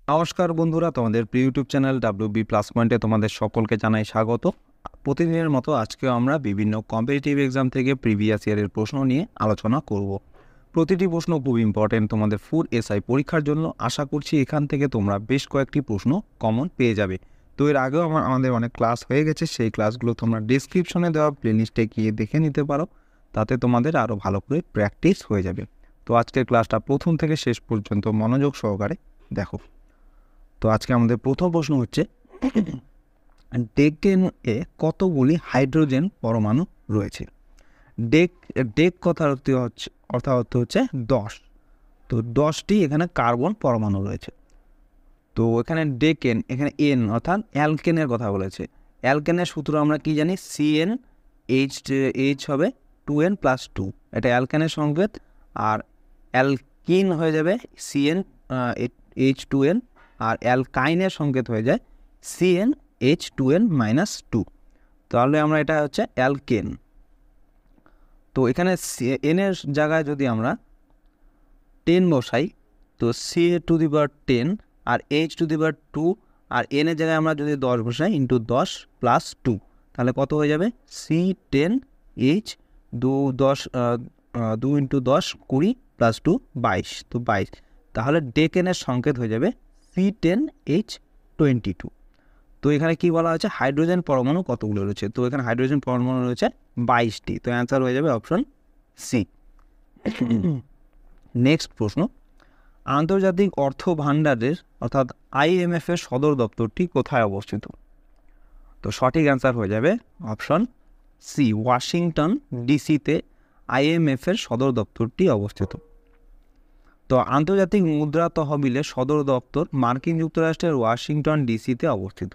নমস্কার বন্ধুরা, তোমাদের প্রিয় ইউটিউব চ্যানেল WB প্লাস পয়েন্টে তোমাদের সকলকে জানাই স্বাগত। প্রতিদিনের মতো আজকেও আমরা বিভিন্ন কম্পিটিটিভ এক্সাম থেকে প্রিভিয়াস ইয়ারের প্রশ্ন নিয়ে আলোচনা করব। প্রতিটি প্রশ্ন খুব ইম্পর্টেন্ট তোমাদের ফুড SI পরীক্ষার জন্য। আশা করছি এখান থেকে তোমরা বেশ কয়েকটি প্রশ্ন কমন পেয়ে যাবে। তো এর আগেও আমাদের অনেক ক্লাস হয়ে গেছে, সেই ক্লাসগুলো তোমরা ডিসক্রিপশনে দেওয়া প্লেলিস্টে গিয়ে দেখে নিতে পারো, তাতে তোমাদের আরও ভালো করে প্র্যাকটিস হয়ে যাবে। তো আজকের ক্লাসটা প্রথম থেকে শেষ পর্যন্ত মনোযোগ সহকারে দেখো। তো আজকে আমাদের প্রথম প্রশ্ন হচ্ছে, ডেকেন-এ কতগুলি হাইড্রোজেন পরমাণু রয়েছে? ডেক কথার অর্থ হচ্ছে 10। তো 10টি এখানে কার্বন পরমাণু রয়েছে। তো এখানে ডেকেন, এখানে এন অর্থাৎ অ্যালকেনের কথা বলেছে। অ্যালকেনের সূত্র আমরা কি জানি? CnH হবে 2n+2, এটা অ্যালকেনের সংকেত। আর অ্যালকিন হয়ে যাবে CnH2n, আর অ্যালকাইনের সংকেত হয়ে যায় CnH2n-2। তাহলে আমরা এটা হচ্ছে অ্যালকেন। তো এখানে এনের জায়গায় যদি আমরা 10 বসাই, তো C⁻10 আর H⁻2, আর এনের জায়গায় আমরা যদি 10 বসাই ইন্টু 10 + 2, তাহলে কত হয়ে যাবে? C10H 2 × 10 20 + 2 22, তো 22। তাহলে ডেকেনের সংকেত হয়ে যাবে C10H22। তো এখানে কি বলা হয়েছে? হাইড্রোজেন পরমাণু কতগুলো রয়েছে? তো এখানে হাইড্রোজেন পরমাণু রয়েছে 22টি। তো অ্যান্সার হয়ে যাবে অপশন সি। নেক্সট প্রশ্ন, আন্তর্জাতিক অর্থ ভাণ্ডারের অর্থাৎ IMF এর সদর দপ্তরটি কোথায় অবস্থিত? তো সঠিক অ্যান্সার হয়ে যাবে অপশন সি, ওয়াশিংটন DC-তে IMF এর সদর দপ্তরটি অবস্থিত। তো আন্তর্জাতিক মুদ্রা তহবিলের সদর দপ্তর মার্কিন যুক্তরাষ্ট্রের ওয়াশিংটন DC-তে অবস্থিত।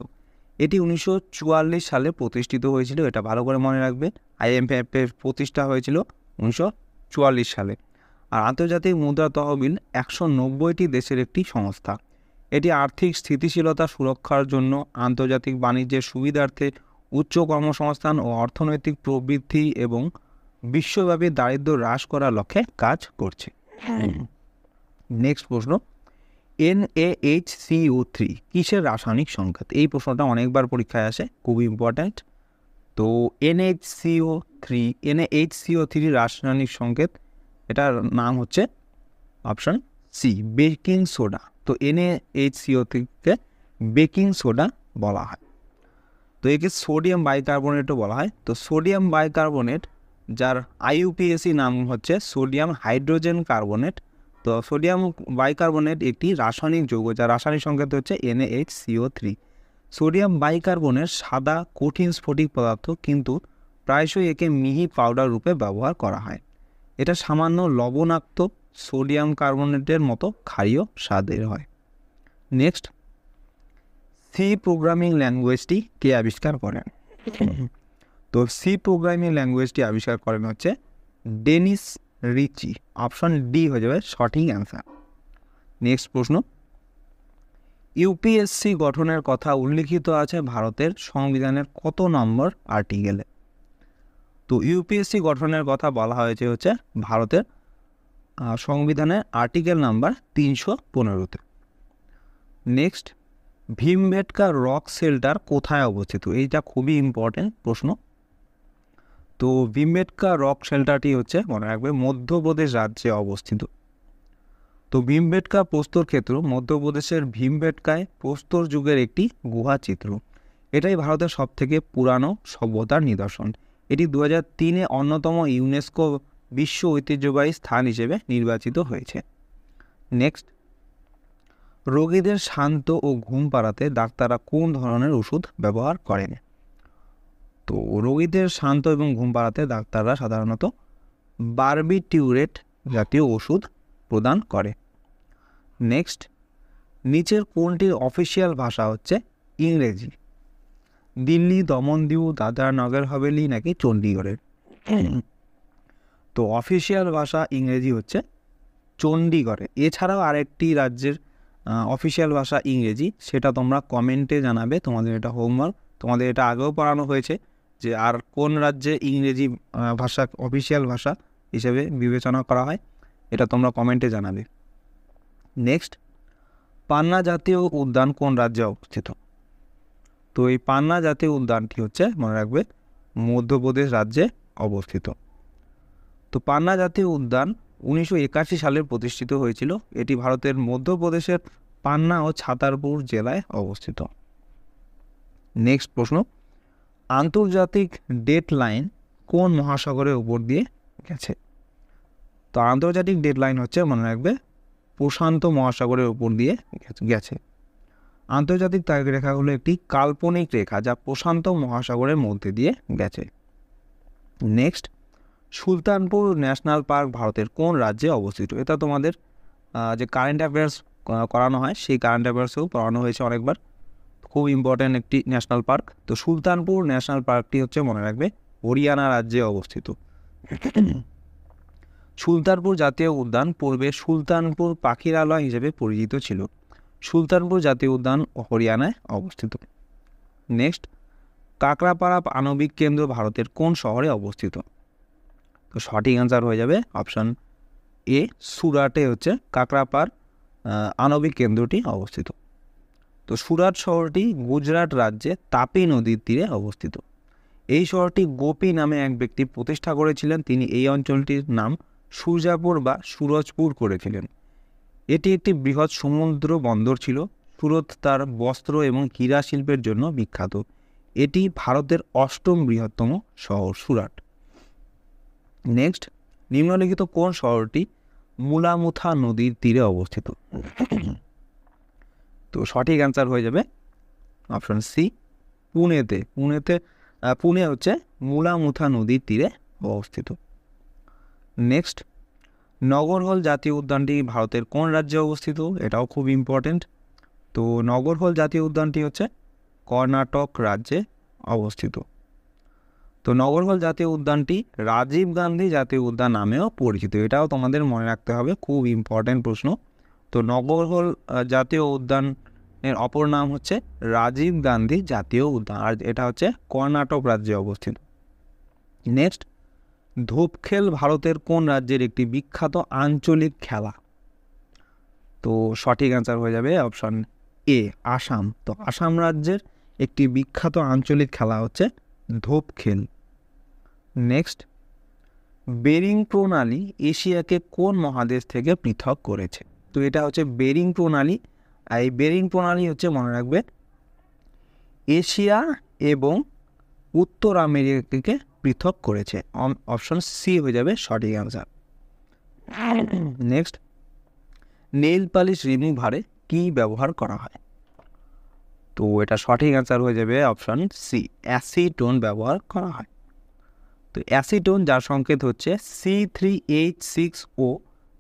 এটি 1944 সালে প্রতিষ্ঠিত হয়েছিল, এটা ভালো করে মনে রাখবে। IMF এর প্রতিষ্ঠা হয়েছিল 1944 সালে। আর আন্তর্জাতিক মুদ্রা তহবিল 190টি দেশের একটি সংস্থা। এটি আর্থিক স্থিতিশীলতা সুরক্ষার জন্য, আন্তর্জাতিক বাণিজ্যের সুবিধার্থে, উচ্চ কর্মসংস্থান ও অর্থনৈতিক প্রবৃদ্ধি এবং বিশ্বব্যাপী দারিদ্র্য হ্রাস করার লক্ষ্যে কাজ করছে। নেক্সট প্রশ্ন, NaHCO3 কিসের রাসায়নিক সংকেত? এই প্রশ্নটা অনেকবার পরীক্ষায় আসে, খুব ইম্পর্ট্যান্ট। তো NaHCO3 রাসায়নিক সংকেত, এটার নাম হচ্ছে অপশন সি, বেকিং সোডা। তো NaHCO3-কে বেকিং সোডা বলা হয়। তো একে সোডিয়াম বাইকার্বনেটও বলা হয়। তো সোডিয়াম বাইকার্বনেট, যার IUPAC নাম হচ্ছে সোডিয়াম হাইড্রোজেন কার্বনেট। তো সোডিয়াম বাইকার্বনেট একটি রাসায়নিক যৌগ, যার রাসায়নিক সংকেত হচ্ছে NaHCO3। সোডিয়াম বাইকার্বনেট সাদা কঠিন স্ফটিক পদার্থ, কিন্তু প্রায়শই একে মিহি পাউডার রূপে ব্যবহার করা হয়। এটা সামান্য লবণাক্ত সোডিয়াম কার্বনেটের মতো ক্ষারীয় স্বাদের হয়। নেক্সট, সি প্রোগ্রামিং ল্যাঙ্গুয়েজটি কে আবিষ্কার করেন? তো সি প্রোগ্রামিং ল্যাঙ্গুয়েজটি আবিষ্কার করেন হচ্ছে ডেনিস রিচি। অপশন ডি হয়ে যাবে সঠিক অ্যান্সার। নেক্সট প্রশ্ন, UPSC গঠনের কথা উল্লিখিত আছে ভারতের সংবিধানের কত নম্বর আর্টিকেলে? তো UPSC গঠনের কথা বলা হয়েছে হচ্ছে ভারতের সংবিধানের আর্টিকেল নাম্বার 315-তে। নেক্সট, ভীমবেটকা রক শেল্টার কোথায় অবস্থিত? এইটা খুবই ইম্পর্টেন্ট প্রশ্ন। তো ভীমবেটকা রক শেল্টারটি হচ্ছে, মনে রাখবে, মধ্যপ্রদেশ রাজ্যে অবস্থিত। তো ভীমবেটকা প্রস্তর ক্ষেত্র মধ্যপ্রদেশের ভীমবেটকায় প্রস্তর যুগের একটি গুহা চিত্র। এটাই ভারতের সবথেকে পুরানো সভ্যতার নিদর্শন। এটি 2003-এ অন্যতম ইউনেস্কো বিশ্ব ঐতিহ্যবাহী স্থান হিসেবে নির্বাচিত হয়েছে। নেক্সট, রোগীদের শান্ত ও ঘুম পাড়াতে ডাক্তাররা কোন ধরনের ওষুধ ব্যবহার করেন? তো রোগীদের শান্ত এবং ঘুম পাড়াতে ডাক্তাররা সাধারণত বারবিটিউরেট জাতীয় ওষুধ প্রদান করে। নেক্সট, নিচের কোনটির অফিসিয়াল ভাষা হচ্ছে ইংরেজি? দিল্লি, দমন-দিউ, দাদরা নগর হাভেলি নাকি চণ্ডীগড়ের? তো অফিসিয়াল ভাষা ইংরেজি হচ্ছে চণ্ডীগড়ে। এছাড়াও আরেকটি রাজ্যের অফিসিয়াল ভাষা ইংরেজি, সেটা তোমরা কমেন্টে জানাবে। তোমাদের এটা হোমওয়ার্ক, তোমাদের এটা আগেও পড়ানো হয়েছে যে আর কোন রাজ্যে ইংরেজি ভাষা অফিসিয়াল ভাষা হিসেবে বিবেচনা করা হয়, এটা তোমরা কমেন্টে জানাবে। নেক্সট, পান্না জাতীয় উদ্যান কোন রাজ্যে অবস্থিত? তো এই পান্না জাতীয় উদ্যানটি হচ্ছে মনে রাখবে মধ্যপ্রদেশ রাজ্যে অবস্থিত। তো পান্না জাতীয় উদ্যান 1981 সালে প্রতিষ্ঠিত হয়েছিল। এটি ভারতের মধ্যপ্রদেশের পান্না ও ছাতারপুর জেলায় অবস্থিত। নেক্সট প্রশ্ন, আন্তর্জাতিক ডেট লাইন কোন মহাসাগরের উপর দিয়ে গেছে? তো আন্তর্জাতিক ডেট লাইন হচ্ছে মনে রাখবে প্রশান্ত মহাসাগরের উপর দিয়ে গেছে। আন্তর্জাতিক তারিখ রেখা হলো একটি কাল্পনিক রেখা যা প্রশান্ত মহাসাগরের মধ্যে দিয়ে গেছে। নেক্সট, সুলতানপুর ন্যাশনাল পার্ক ভারতের কোন রাজ্যে অবস্থিত? এটা তোমাদের যে কারেন্ট অ্যাফেয়ার্স করানো হয় সেই কারেন্ট অ্যাফেয়ার্সেও পড়ানো হয়েছে অনেকবার। খুব ইম্পর্ট্যান্ট একটি ন্যাশনাল পার্ক। তো সুলতানপুর ন্যাশনাল পার্কটি হচ্ছে মনে রাখবে হরিয়ানা রাজ্যে অবস্থিত। সুলতানপুর জাতীয় উদ্যান পূর্বে সুলতানপুর পাখিরালয় হিসেবে পরিচিত ছিল। সুলতানপুর জাতীয় উদ্যান হরিয়ানায় অবস্থিত। নেক্সট, কাকরাপাড়া আণবিক কেন্দ্র ভারতের কোন শহরে অবস্থিত? তো সঠিক অ্যান্সার হয়ে যাবে অপশান এ, সুরাটে হচ্ছে কাকরাপাড় আণবিক কেন্দ্রটি অবস্থিত। তো সুরাট শহরটি গুজরাট রাজ্যে তাপি নদীর তীরে অবস্থিত। এই শহরটি গোপী নামে এক ব্যক্তি প্রতিষ্ঠা করেছিলেন। তিনি এই অঞ্চলটির নাম সুরজাপুর বা সুরজপুর করেছিলেন। এটি একটি বৃহৎ সমুদ্র বন্দর ছিল। সুরত তার বস্ত্র এবং হীরা শিল্পের জন্য বিখ্যাত। এটি ভারতের 8ম বৃহত্তম শহর সুরাট। নেক্সট, নিম্নলিখিত কোন শহরটি মুলামুথা নদীর তীরে অবস্থিত? তো সঠিক অ্যান্সার হয়ে যাবে অপশন সি, পুনেতে। পুনে হচ্ছে মুলামুথা নদীর তীরে অবস্থিত। নেক্সট, নগরহল জাতীয় উদ্যানটি ভারতের কোন রাজ্যে অবস্থিত? এটাও খুব ইম্পর্টেন্ট। তো নগরহল জাতীয় উদ্যানটি হচ্ছে কর্ণাটক রাজ্যে অবস্থিত। তো নগরহল জাতীয় উদ্যানটি রাজীব গান্ধী জাতীয় উদ্যান নামেও পরিচিত। এটাও তোমাদের মনে রাখতে হবে, খুব ইম্পর্টেন্ট প্রশ্ন। তো নগরহল জাতীয় উদ্যানের অপর নাম হচ্ছে রাজীব গান্ধী জাতীয় উদ্যান, আর এটা হচ্ছে কর্ণাটক রাজ্যে অবস্থিত। নেক্সট, ধূপখেল ভারতের কোন রাজ্যের একটি বিখ্যাত আঞ্চলিক খেলা? তো সঠিক অ্যান্সার হয়ে যাবে অপশন এ, আসাম। তো আসাম রাজ্যের একটি বিখ্যাত আঞ্চলিক খেলা হচ্ছে ধূপখেল। নেক্সট, বেরিং প্রণালী এশিয়াকে কোন মহাদেশ থেকে পৃথক করেছে? তো এটা হচ্ছে বেরিং প্রণালী। এই বেরিং প্রণালী হচ্ছে মনে রাখবে এশিয়া এবং উত্তর আমেরিকাকে পৃথক করেছে। অপশন সি হয়ে যাবে সঠিক অ্যান্সার। নেক্সট, নেইল পালিশ রিমুভারে কি ব্যবহার করা হয়? তো এটা সঠিক অ্যান্সার হয়ে যাবে অপশন সি, অ্যাসিটোন ব্যবহার করা হয়। তো অ্যাসিটোন যার সংকেত হচ্ছে C3H6O,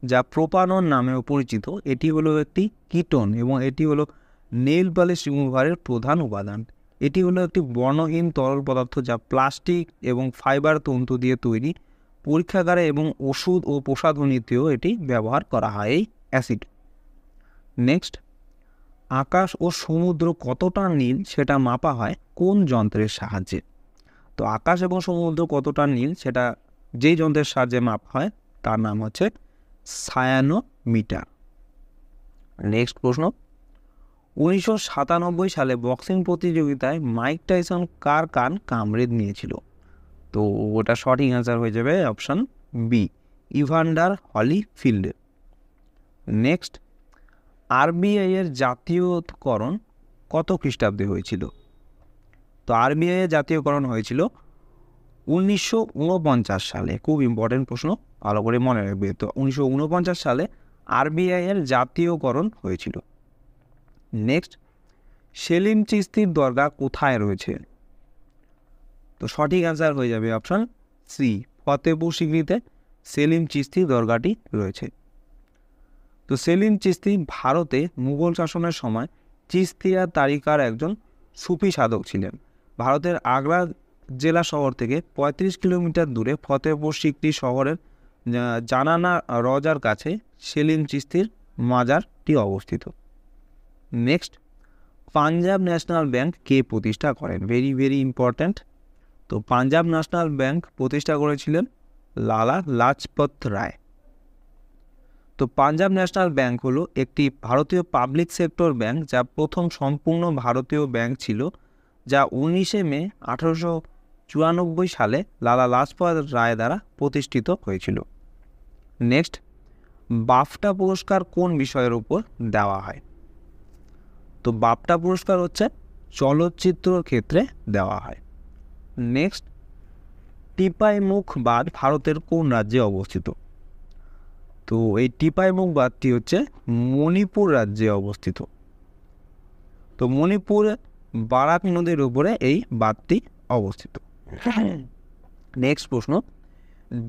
যা প্রোপানন নামেও পরিচিত, এটি হলো একটি কিটোন এবং এটি হলো নেইল পালিশ রিমুভারের প্রধান উপাদান। এটি হলো একটি বর্ণহীন তরল পদার্থ যা প্লাস্টিক এবং ফাইবার তন্তু দিয়ে তৈরি। পরীক্ষাগারে এবং ওষুধ ও প্রসাধনীতেও এটি ব্যবহার করা হয় এই অ্যাসিড। নেক্সট, আকাশ ও সমুদ্র কতটা নীল সেটা মাপা হয় কোন যন্ত্রের সাহায্যে? তো আকাশ এবং সমুদ্র কতটা নীল সেটা যেই যন্ত্রের সাহায্যে মাপা হয় তার নাম হচ্ছে সায়ানোমিটার। নেক্সট প্রশ্ন, 1997 সালে বক্সিং প্রতিযোগিতায় মাইক টাইসন কার কান কামড়ে নিয়েছিল? তো ওটা সঠিক অ্যান্সার হয়ে যাবে option B, Evander Holyfield. Next, RBI এর জাতীয়করণ কত খ্রিস্টাব্দে হয়েছিল? তো আরবিআই এর জাতীয়করণ হয়েছিল 1949 সালে। খুব ইম্পর্টেন্ট প্রশ্ন, ভালো করে মনে রাখবে। তো 1949 সালে আরবিআই এর জাতীয়করণ হয়েছিল। নেক্সট, সেলিম চিশতির দরগা কোথায় রয়েছে? তো সঠিক অ্যান্সার হয়ে যাবে অপশন সি, ফতেপুর সিকরিতে সেলিম চিশতির দরগাটি রয়েছে। তো সেলিম চিশতি ভারতে মুঘল শাসনের সময় চিশতিয়া তারিকার একজন সুফি সাধক ছিলেন। ভারতের আগ্রা জেলা শহর থেকে 35 কিলোমিটার দূরে ফতেপুর সিকরি শহরের জানানা রজার কাছে সেলিম চিশতির মাজারটি অবস্থিত। নেক্সট, পাঞ্জাব ন্যাশনাল ব্যাংক কে প্রতিষ্ঠা করেন? Very very important. তো পাঞ্জাব ন্যাশনাল ব্যাংক প্রতিষ্ঠা করেছিলেন লালা লাজপত রায়। তো তো পাঞ্জাব ন্যাশনাল ব্যাংক হলো একটি ভারতীয় পাবলিক সেক্টর ব্যাংক, যা প্রথম সম্পূর্ণ ভারতীয় ব্যাংক ছিল, যা 19শে মে 1894 সালে লালা লাজপত রায় দ্বারা প্রতিষ্ঠিত হয়েছিল। নেক্সট, বাফটা পুরস্কার কোন বিষয়ের উপর দেওয়া হয়? তো বাফটা পুরস্কার হচ্ছে চলচ্চিত্র ক্ষেত্রে দেওয়া হয়। নেক্সট, টিপাইমুখ বাঁধ ভারতের কোন রাজ্যে অবস্থিত? তো এই টিপাইমুখ বাঁধটি হচ্ছে মণিপুর রাজ্যে অবস্থিত। তো মণিপুর বারাক নদীর উপরে এই বাঁধটি অবস্থিত। নেক্সট প্রশ্ন,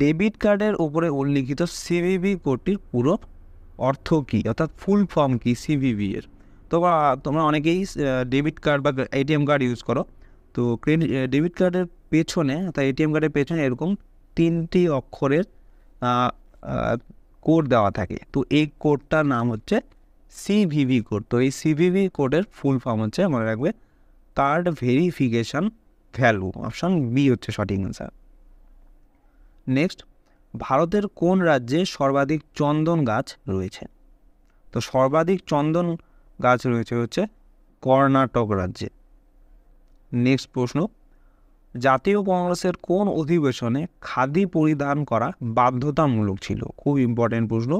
ডেবিট কার্ডের উপরে উল্লিখিত সিভিভি কোডটির পুরো অর্থ কী, অর্থাৎ ফুল ফর্ম কি সিভিভি এর? তো তোমরা অনেকেই ডেবিট কার্ড বা এটিএম কার্ড ইউজ করো। তো ডেবিট কার্ডের পেছনে অর্থাৎ এটিএম কার্ডের পেছনে এরকম 3টি অক্ষরের কোড দেওয়া থাকে। তো এই কোডটার নাম হচ্ছে সিভিভি কোড। তো এই সিভিভি কোডের ফুল ফর্ম হচ্ছে, মনে রাখবে, card verification value. Option B হচ্ছে সঠিক অ্যান্সার। নেক্সট, ভারতের কোন রাজ্যে সর্বাধিক চন্দন গাছ রয়েছে? তো সর্বাধিক চন্দন গাছ রয়েছে হচ্ছে কর্ণাটক রাজ্যে। নেক্সট প্রশ্ন, জাতীয় কংগ্রেসের কোন অধিবেশনে খাদি পরিধান করা বাধ্যতামূলক ছিল? খুব ইম্পর্টেন্ট প্রশ্ন।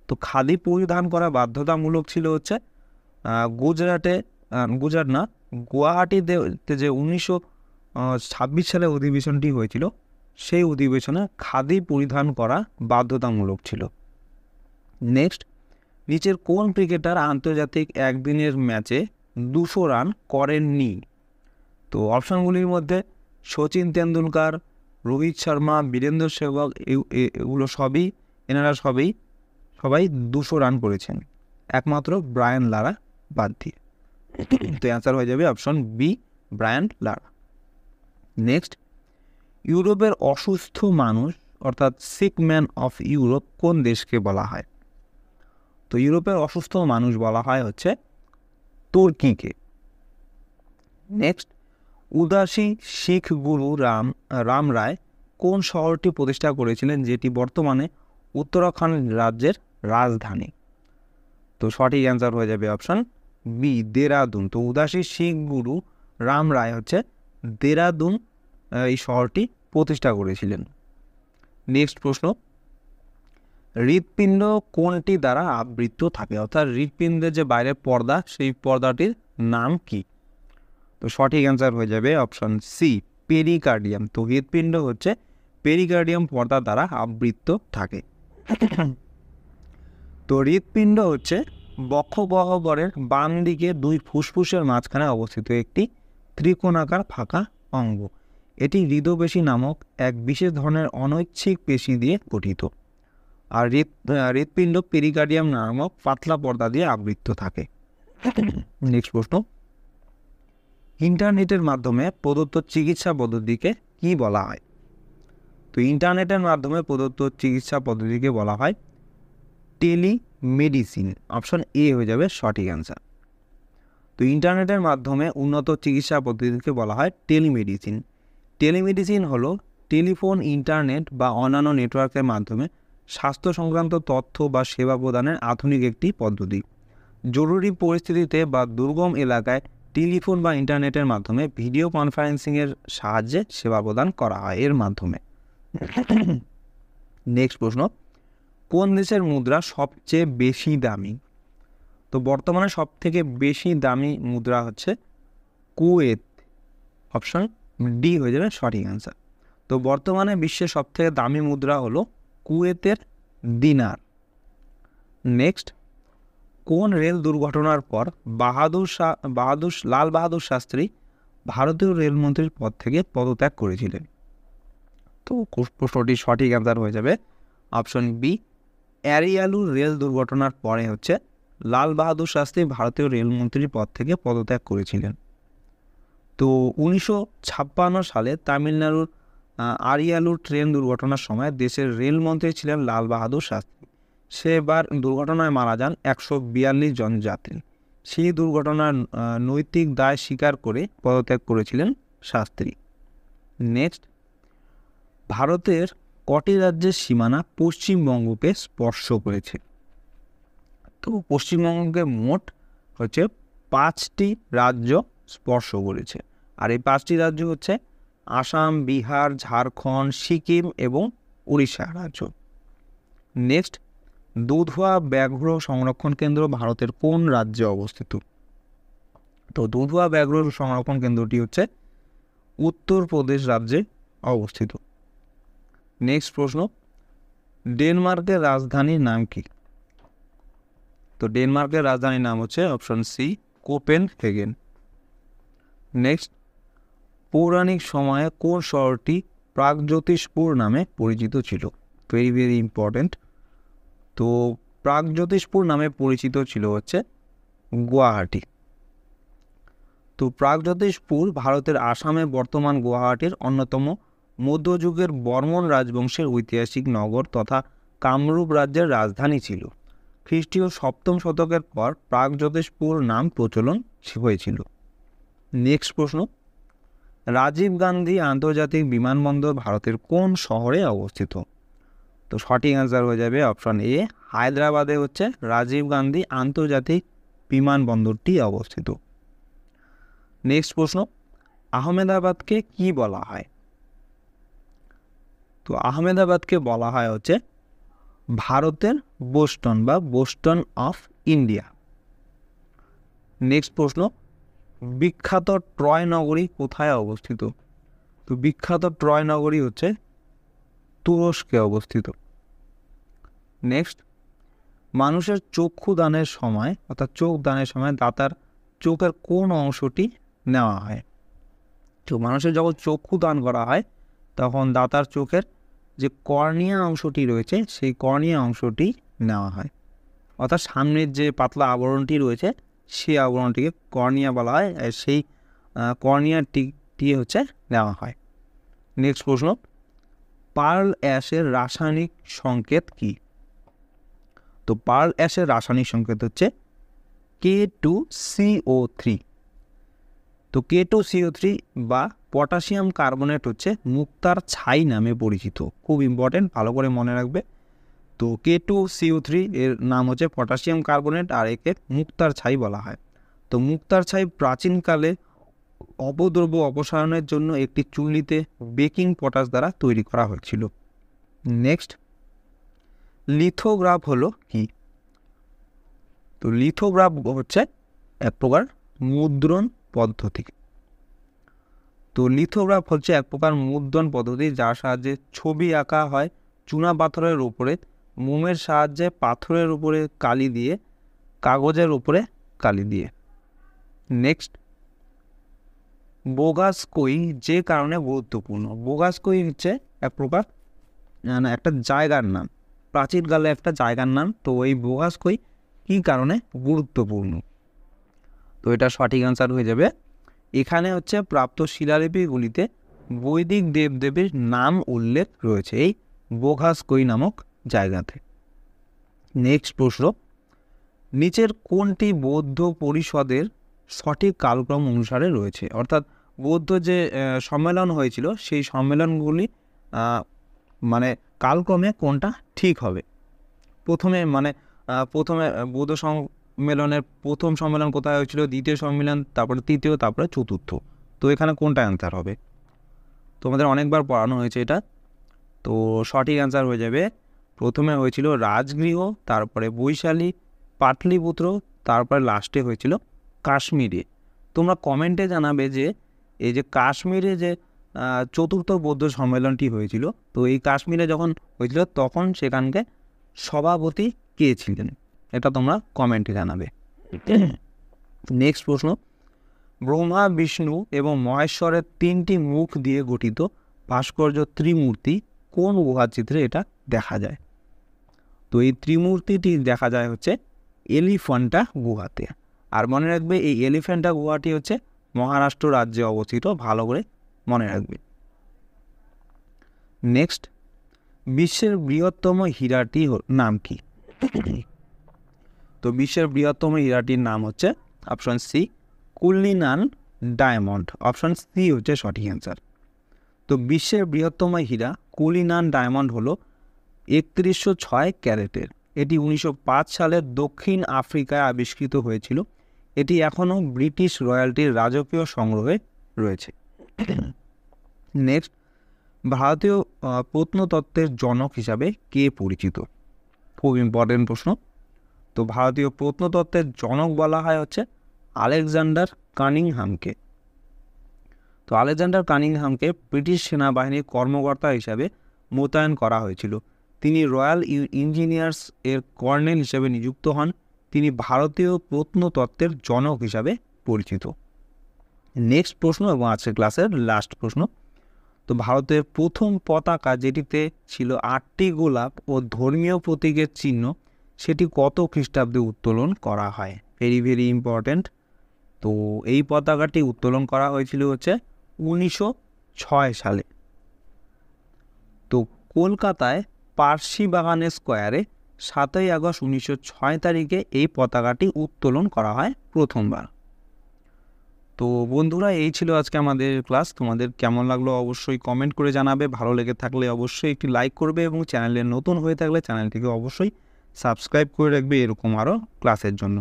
তো খাদি পরিধান করা বাধ্যতামূলক ছিল হচ্ছে গুয়াহাটিতে যে 1926 সালে অধিবেশনটি হয়েছিল, সেই অধিবেশনে খাদি পরিধান করা বাধ্যতামূলক ছিল। নেক্সট, নিচের কোন ক্রিকেটার আন্তর্জাতিক একদিনের ম্যাচে 200 রান করেননি? তো অপশনগুলির মধ্যে সচিন তেন্ডুলকার, রোহিত শর্মা, বীরেন্দ্র সেহবাগ, এনারা সবাই 200 রান করেছেন, একমাত্র ব্রায়ান লারা বাদ দিয়ে। তো অ্যান্সার হয়ে যাবে option B, Brian Lara. Next, ইউরোপের অসুস্থ মানুষ অর্থাৎ সিক ম্যান অফ ইউরোপ কোন দেশকে বলা হয়? তো ইউরোপের অসুস্থ মানুষ বলা হয় হচ্ছে তুর্কিকে। নেক্সট, উদাসী শিখ গুরু রাম রায় কোন শহরটি প্রতিষ্ঠা করেছিলেন, যেটি বর্তমানে উত্তরাখণ্ড রাজ্যের রাজধানী? তো সঠিক অ্যান্সার হয়ে যাবে অপশন বি, দেরাদুন। তো উদাসী শিখ গুরু রাম রায় হচ্ছে দেরাদুন এই শহরটি প্রতিষ্ঠা করেছিলেন। নেক্সট প্রশ্ন, হৃৎপিণ্ড কোনটি দ্বারা আবৃত থাকে? অর্থাৎ হৃৎপিণ্ডের যে বাইরের পর্দা, সেই পর্দাটির নাম কি? তো সঠিক অ্যান্সার হয়ে যাবে অপশন সি, পেরিকার্ডিয়াম। তো হৃৎপিণ্ড হচ্ছে পেরিকার্ডিয়াম পর্দা দ্বারা আবৃত থাকে। তো হৃৎপিণ্ড হচ্ছে বক্ষগহ্বরের বাম দিকে 2 ফুসফুসের মাঝখানে অবস্থিত একটি ত্রিকোণাকার ফাঁকা অঙ্গ। এটি হৃদপেশী নামক এক বিশেষ ধরনের অনৈচ্ছিক পেশি দিয়ে গঠিত। আর হৃৎপিণ্ড পেরিকার্ডিয়াম নামক পাতলা পর্দা দিয়ে আবৃত থাকে। নেক্সট প্রশ্ন, ইন্টারনেটের মাধ্যমে প্রদত্ত চিকিৎসা পদ্ধতিকে কি বলা হয়? তো ইন্টারনেটের মাধ্যমে প্রদত্ত চিকিৎসা পদ্ধতিকে বলা হয় টেলিমেডিসিন। অপশন এ হয়ে যাবে সঠিক অ্যান্সার। তো ইন্টারনেটের মাধ্যমে উন্নত চিকিৎসা পদ্ধতিকে বলা হয় টেলিমেডিসিন। টেলিমেডিসিন হলো টেলিফোন, ইন্টারনেট বা অন্যান্য নেটওয়ার্কের মাধ্যমে স্বাস্থ্য সংক্রান্ত তথ্য বা সেবা প্রদানের আধুনিক একটি পদ্ধতি। জরুরি পরিস্থিতিতে বা দুর্গম এলাকায় টেলিফোন বা ইন্টারনেটের মাধ্যমে ভিডিও কনফারেন্সিংয়ের সাহায্যে সেবা প্রদান করা হয় এর মাধ্যমে। নেক্সট প্রশ্ন, কোন দেশের মুদ্রা সবচেয়ে বেশি দামি? তো বর্তমানে সবথেকে বেশি দামি মুদ্রা হচ্ছে কুয়েত। অপশন ডি হয়ে যাবে সঠিক অ্যান্সার। তো বর্তমানে বিশ্বের সবথেকে দামি মুদ্রা হলো কুয়েতের দিনার। নেক্সট, কোন রেল দুর্ঘটনার পর লাল বাহাদুর শাস্ত্রী ভারতীয় রেলমন্ত্রীর পদ থেকে পদত্যাগ করেছিলেন? তো প্রশ্নটির সঠিক অ্যান্সার হয়ে যাবে অপশন বি, অ্যারিয়ালু রেল দুর্ঘটনার পরে হচ্ছে লাল বাহাদুর শাস্ত্রী ভারতীয় রেলমন্ত্রীর পদ থেকে পদত্যাগ করেছিলেন। তো 1956 সালে তামিলনাড়ুর আরিয়ালুর ট্রেন দুর্ঘটনার সময় দেশের রেলমন্ত্রী ছিলেন লাল বাহাদুর শাস্ত্রী। সেবার দুর্ঘটনায় মারা যান 142 জন যাত্রী। সেই দুর্ঘটনার নৈতিক দায় স্বীকার করে পদত্যাগ করেছিলেন শাস্ত্রী। নেক্সট, ভারতের কটি রাজ্যের সীমানা পশ্চিমবঙ্গকে স্পর্শ করেছে? তো পশ্চিমবঙ্গকে মোট হচ্ছে 5টি রাজ্য স্পর্শ করেছে, আর এই 5টি রাজ্য হচ্ছে আসাম, বিহার, ঝাড়খণ্ড, সিকিম এবং উড়িষ্যা রাজ্য। নেক্সট, দুধওয়া ব্যাঘ্র সংরক্ষণ কেন্দ্র ভারতের কোন রাজ্যে অবস্থিত? তো দুধওয়া ব্যাঘ্র সংরক্ষণ কেন্দ্রটি হচ্ছে উত্তরপ্রদেশ রাজ্যে অবস্থিত। নেক্সট প্রশ্ন, ডেনমার্কের রাজধানীর নাম কি? তো ডেনমার্কের রাজধানীর নাম হচ্ছে অপশন সি, কোপেনহেগেন। নেক্সট, পৌরাণিক সময়ে কোন শহরটি প্রাগজ্যোতিষপুর নামে পরিচিত ছিল? Very very important. তো প্রাগজ্যোতিষপুর নামে পরিচিত ছিল হচ্ছে গুয়াহাটি। তো প্রাগজ্যোতিষপুর ভারতের আসামে বর্তমান গুয়াহাটির অন্যতম মধ্যযুগের বর্মন রাজবংশের ঐতিহাসিক নগর তথা কামরূপ রাজ্যের রাজধানী ছিল। খ্রিস্টীয় 7ম শতকের পর প্রাগজ্যোতিষপুর নাম প্রচলন হয়েছিল। নেক্সট প্রশ্ন, রাজীব গান্ধী আন্তর্জাতিক বিমানবন্দর ভারতের কোন শহরে অবস্থিত? তো সঠিক অ্যান্সার হয়ে যাবে অপশন এ, হায়দ্রাবাদে হচ্ছে রাজীব গান্ধী আন্তর্জাতিক বিমানবন্দরটি অবস্থিত। নেক্সট প্রশ্ন, আহমেদাবাদকে কি বলা হয়? তো আহমেদাবাদকে বলা হয় হচ্ছে ভারতের বোস্টন বা বোস্টন অফ ইন্ডিয়া। নেক্সট প্রশ্ন, বিখ্যাত ট্রয় নগরী কোথায় অবস্থিত? তো বিখ্যাত ট্রয় নগরী হচ্ছে তুরস্কে অবস্থিত। নেক্সট, মানুষের চক্ষু দানের সময় অর্থাৎ চোখ দানের সময় দাতার চোখের কোন অংশটি নেওয়া হয়? তো মানুষের যখন চক্ষু দান করা হয় তখন দাতার চোখের যে কর্নিয়া অংশটি রয়েছে সেই কর্নিয়া অংশটি নেওয়া হয়, অর্থাৎ সামনের যে পাতলা আবরণটি রয়েছে সেই আবরণটিকে কর্নিয়া বলা হয়, আর সেই কর্নিয়াটি হচ্ছে নেওয়া হয়। নেক্সট প্রশ্ন, পার্ল অ্যাশের রাসায়নিক সংকেত কি? তো পার্ল অ্যাশের রাসায়নিক সংকেত হচ্ছে K2CO3। তো K2CO3 বা পটাশিয়াম কার্বনেট হচ্ছে মুক্তার ছাই নামে পরিচিত। খুব ইম্পর্টেন্ট, ভালো করে মনে রাখবে। তো K2CO3 এর নাম হচ্ছে পটাশিয়াম কার্বনেট, আর একে মুক্তার ছাই বলা হয়। তো মুক্তার ছাই প্রাচীনকালে অপদ্রব্য অপসারণের জন্য একটি চুল্লিতে বেকিং পটাশ দ্বারা তৈরি করা হয়েছিল। নেক্সট, লিথোগ্রাফ হলো কি? তো লিথোগ্রাফ হচ্ছে এক প্রকার মুদ্রণ পদ্ধতি। তো লিথোগ্রাফ হচ্ছে এক প্রকার মুদ্রণ পদ্ধতি যার সাহায্যে ছবি আঁকা হয় চুনা পাথরের উপরে, মোমের সাহায্যে পাথরের উপরে কালি দিয়ে, কাগজের উপরে কালি দিয়ে। নেক্সট, বোগাসকই যে কারণে গুরুত্বপূর্ণ? বোগাসকই হচ্ছে এক প্রকার একটা জায়গার নাম, প্রাচীনকালে একটা জায়গার নাম। তো এই বোগাসকই কী কারণে গুরুত্বপূর্ণ? তো এটা সঠিক অ্যান্সার হয়ে যাবে, এখানে হচ্ছে প্রাপ্ত শিলালিপিগুলিতে বৈদিক দেবদেবীর নাম উল্লেখ রয়েছে এই বোগাসকই নামক জায়গাতে। নেক্সট প্রশ্ন, নিচের কোনটি বৌদ্ধ পরিষদের সঠিক কালক্রম অনুসারে রয়েছে? অর্থাৎ বৌদ্ধ যে সম্মেলন হয়েছিল সেই সম্মেলনগুলি মানে কালক্রমে কোনটা ঠিক হবে? প্রথমে বৌদ্ধ সম্মেলনের প্রথম সম্মেলন কোথায় হয়েছিল, দ্বিতীয় সম্মেলন, তারপরে তৃতীয়, তারপরে চতুর্থ। তো এখানে কোনটা অ্যান্সার হবে? তোমাদের অনেকবার পড়ানো হয়েছে এটা। তো সঠিক অ্যান্সার হয়ে যাবে, প্রথমে হয়েছিল রাজগৃহ, তারপরে বৈশালী, পাটলিপুত্র, তারপরে লাস্টে হয়েছিল কাশ্মীরে। তোমরা কমেন্টে জানাবে যে এই যে কাশ্মীরে যে চতুর্থ বৌদ্ধ সম্মেলনটি হয়েছিল, তো এই কাশ্মীরে যখন হয়েছিল তখন সেখানকে সভাপতি কে ছিলেন, এটা তোমরা কমেন্টে জানাবে। নেক্সট প্রশ্ন, ব্রহ্মা, বিষ্ণু এবং মহেশ্বরের 3টি মুখ দিয়ে গঠিত ভাস্কর্য ত্রিমূর্তি কোন গুহার চিত্রে এটা দেখা যায়? তো এই ত্রিমূর্তিটি দেখা যায় হচ্ছে এলিফ্যান্টা গুহাতে। আর মনে রাখবে এই এলিফ্যান্টা গুহাটি হচ্ছে মহারাষ্ট্র রাজ্যে অবস্থিত, ভালো করে মনে রাখবে। নেক্সট, বিশ্বের বৃহত্তম হীরাটি নাম কি? তো বিশ্বের বৃহত্তম হীরাটির নাম হচ্ছে option C, Cullinan diamond. Option C হচ্ছে সঠিক অ্যান্সার। তো বিশ্বের বৃহত্তম হীরা কুলিনান ডায়মন্ড হলো 3106 ক্যারেটের। এটি 1905 সালে দক্ষিণ আফ্রিকায় আবিষ্কৃত হয়েছিল। এটি এখনও ব্রিটিশ রয়্যালটির রাজকীয় সংগ্রহে রয়েছে। নেক্সট, ভারতীয় প্রত্নতত্ত্বের জনক হিসাবে কে পরিচিত? খুব ইম্পর্টেন্ট প্রশ্ন। তো ভারতীয় প্রত্নতত্ত্বের জনক বলা হয় হচ্ছে আলেকজান্ডার কানিংহামকে। তো আলেকজান্ডার কানিংহামকে ব্রিটিশ সেনাবাহিনীর কর্মকর্তা হিসাবে মোতায়েন করা হয়েছিল। তিনি রয়্যাল ইঞ্জিনিয়ার্স এর কর্নেল হিসেবে নিযুক্ত হন। তিনি ভারতীয় প্রত্নতত্ত্বের জনক হিসাবে পরিচিত। নেক্সট প্রশ্ন এবং আজকের ক্লাসের লাস্ট প্রশ্ন। তো ভারতের প্রথম পতাকা যেটিতে ছিল 8টি গোলাপ ও ধর্মীয় প্রতীকের চিহ্ন, সেটি কত খ্রিস্টাব্দে উত্তোলন করা হয়? Very very important. তো এই পতাকাটি উত্তোলন করা হয়েছিল হচ্ছে 1906 সালে। তো কলকাতায় পার্সি বাগানের স্কোয়ারে 7ই আগস্ট 1906 তারিখে এই পতাকাটি উত্তোলন করা হয় প্রথমবার। তো বন্ধুরা, এই ছিল আজকে আমাদের ক্লাস। তোমাদের কেমন লাগলো অবশ্যই কমেন্ট করে জানাবে। ভালো লেগে থাকলে অবশ্যই একটি লাইক করবে এবং চ্যানেলে নতুন হয়ে থাকলে চ্যানেলটিকে অবশ্যই সাবস্ক্রাইব করে রাখবে এরকম আরও ক্লাসের জন্য।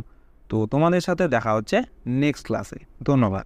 তো তোমাদের সাথে দেখা হচ্ছে নেক্সট ক্লাসে। ধন্যবাদ।